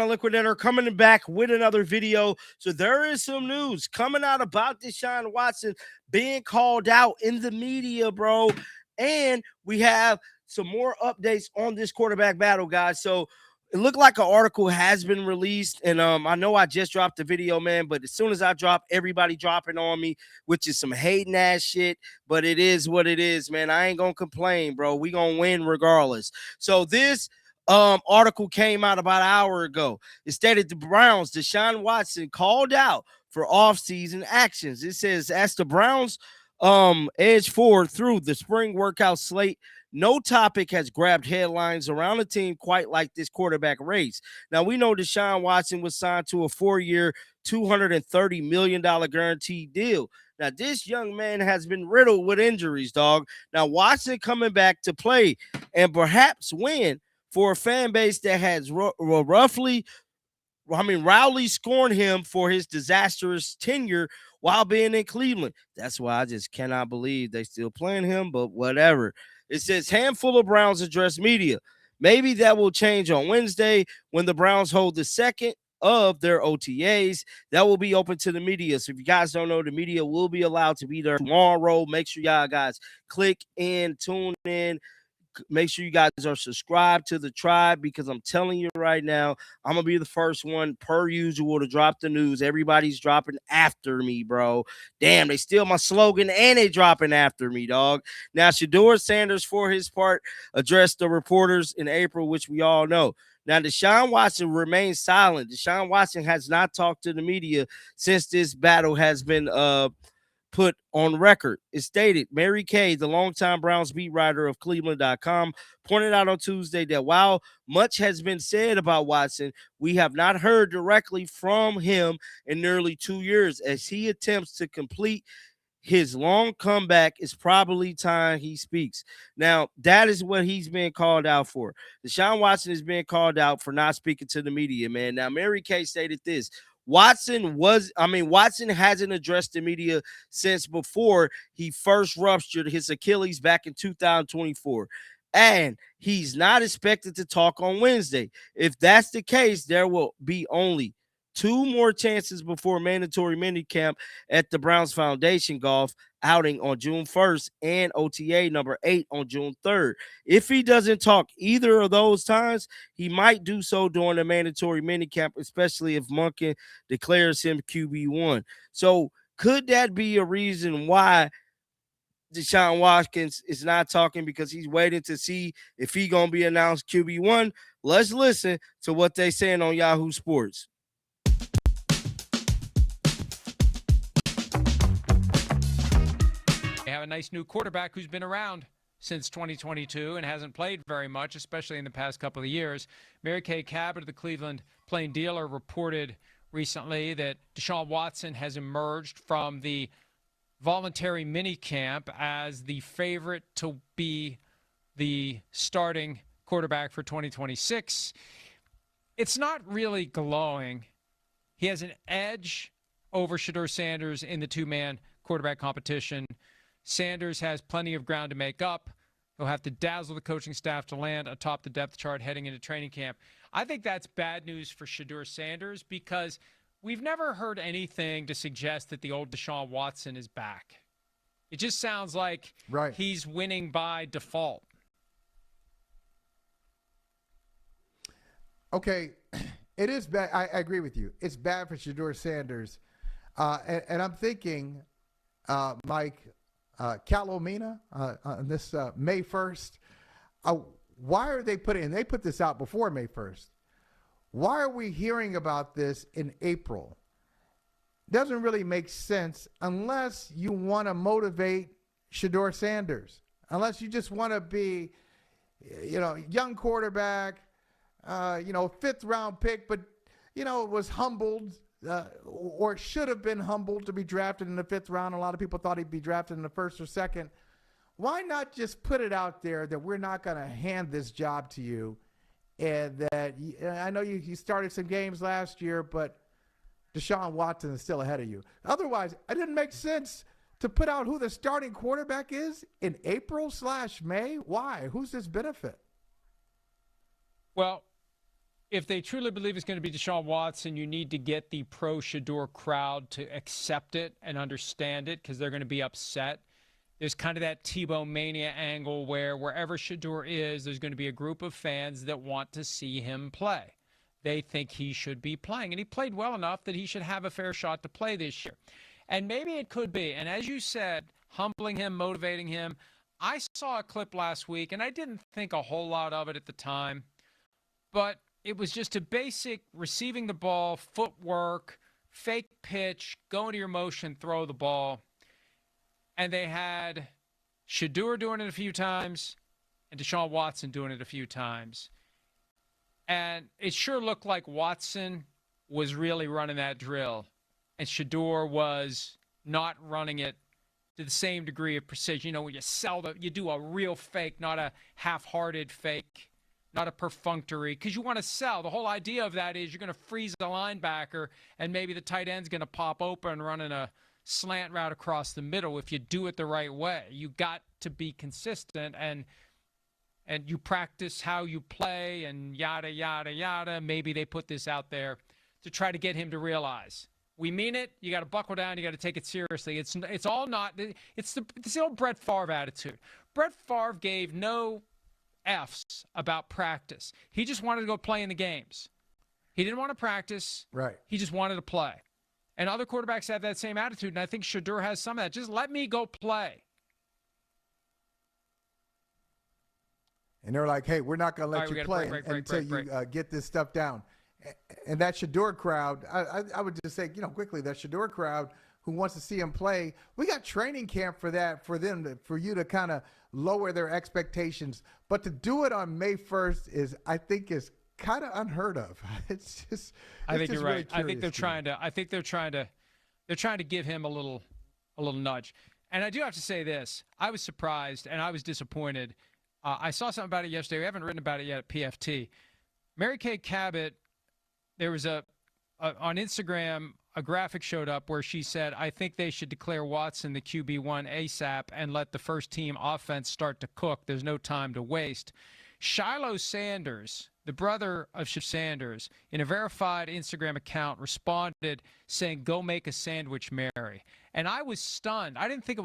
Liquidator coming back with another video. So there is some news coming out about Deshaun Watson being called out in the media, bro. And we have some more updates on this quarterback battle, guys. So it looked like an article has been released, and I know I just dropped the video, man. But as soon as I drop, everybody dropping on me, which is some hating ass shit. But it is what it is, man. I ain't gonna complain, bro. We gonna win regardless. So this article came out about an hour ago. It stated the Browns, Deshaun Watson called out for offseason actions. It says, as the Browns edge forward through the spring workout slate, no topic has grabbed headlines around the team quite like this quarterback race. Now, we know Deshaun Watson was signed to a 4-year, $230 million guaranteed deal. Now, this young man has been riddled with injuries, dog. Now, Watson coming back to play and perhaps win for a fan base that has roundly scorned him for his disastrous tenure while being in Cleveland. That's why I just cannot believe they still playing him, but whatever. It says handful of Browns address media. Maybe that will change on Wednesday when the Browns hold the second of their OTAs that will be open to the media. So if you guys don't know, the media will be allowed to be there tomorrow. Make sure y'all guys click in, tune in. Make sure you guys are subscribed to the tribe, because I'm telling you right now, I'm going to be the first one, per usual, to drop the news. Everybody's dropping after me, bro. Damn, they steal my slogan and they dropping after me, dog. Now, Shedeur Sanders, for his part, addressed the reporters in April, which we all know. Now, Deshaun Watson remains silent. Deshaun Watson has not talked to the media since this battle has been put on record. It stated, Mary Kay, the longtime Browns beat writer of Cleveland.com, pointed out on Tuesday that while much has been said about Watson, we have not heard directly from him in nearly 2 years. As he attempts to complete his long comeback, it's probably time he speaks. Now, that is what he's being called out for. Deshaun Watson is being called out for not speaking to the media, man. Now, Mary Kay stated this. Watson hasn't addressed the media since before he first ruptured his Achilles back in 2024. And he's not expected to talk on Wednesday. If that's the case, there will be only 2 more chances before mandatory minicamp at the Browns Foundation Golf outing on June 1st and OTA number 8 on June 3rd. If he doesn't talk either of those times, he might do so during the mandatory minicamp, especially if Monken declares him QB1. So could that be a reason why Deshaun Watkins is not talking, because he's waiting to see if he's going to be announced QB1? Let's listen to what they're saying on Yahoo Sports. They have a nice new quarterback who's been around since 2022 and hasn't played very much, especially in the past couple of years. Mary Kay Cabot of the Cleveland Plain Dealer reported recently that Deshaun Watson has emerged from the voluntary minicamp as the favorite to be the starting quarterback for 2026. It's not really glowing. He has an edge over Shedeur Sanders in the two-man quarterback competition. Sanders has plenty of ground to make up. He'll have to dazzle the coaching staff to land atop the depth chart heading into training camp. I think that's bad news for Shedeur Sanders, because we've never heard anything to suggest that the old Deshaun Watson is back. It just sounds like he's winning by default. Okay, it is bad. I agree with you. It's bad for Shedeur Sanders. And I'm thinking, Mike, Calomina on this May 1st. Why are they putting, and they put this out before May 1st. Why are we hearing about this in April? Doesn't really make sense unless you want to motivate Shedeur Sanders. Unless you just want to be, young quarterback, 5th round pick, but, was humbled or should have been humbled to be drafted in the 5th round. A lot of people thought he'd be drafted in the 1st or 2nd. Why not just put it out there that we're not going to hand this job to you, and that I know you started some games last year, but Deshaun Watson is still ahead of you. Otherwise, it didn't make sense to put out who the starting quarterback is in April/May. Why? Who's this benefit? Well, If they truly believe it's going to be Deshaun Watson, you need to get the pro-Shador crowd to accept it and understand it because they're going to be upset. There's kind of that Tebow mania angle where wherever Shador is, there's going to be a group of fans that want to see him play. They think he should be playing, and he played well enough that he should have a fair shot to play this year. And maybe it could be. And as you said, humbling him, motivating him. I saw a clip last week, and I didn't think a whole lot of it at the time, but it was just a basic receiving the ball, footwork, fake pitch, go into your motion, throw the ball. And they had Shador doing it a few times and Deshaun Watson doing it a few times. And it sure looked like Watson was really running that drill, and Shador was not running it to the same degree of precision. You know, when you do a real fake, not a half-hearted fake, not a perfunctory, because you want to sell. The whole idea of that is you're going to freeze the linebacker, and maybe the tight end's going to pop open running a slant route across the middle if you do it the right way. You got to be consistent, and you practice how you play and yada, yada, yada. Maybe they put this out there to try to get him to realize we mean it. You got to buckle down. You got to take it seriously. It's the old Brett Favre attitude. Brett Favre gave no F's about practice. He just wanted to go play in the games. He didn't want to practice. Right. He just wanted to play. And other quarterbacks have that same attitude, and I think Shador has some of that. Just let me go play. And they're like, hey, we're not going to let you play until you get this stuff down. And that Shador crowd, I would just say, quickly, that Shador crowd who wants to see him play, we got training camp for that, for you to kind of lower their expectations. But to do it on May 1st is kind of unheard of. It's just, I think you're right. Really I think they're trying to give him a little nudge. And I do have to say this: I was surprised and I was disappointed. I saw something about it yesterday. We haven't written about it yet at PFT. Mary Kay Cabot, there was on Instagram, a graphic showed up where she said, I think they should declare Watson the QB1 ASAP and let the first team offense start to cook. There's no time to waste. Shiloh Sanders, the brother of Sanders, in a verified Instagram account responded saying, go make a sandwich, Mary. And I was stunned. I didn't think it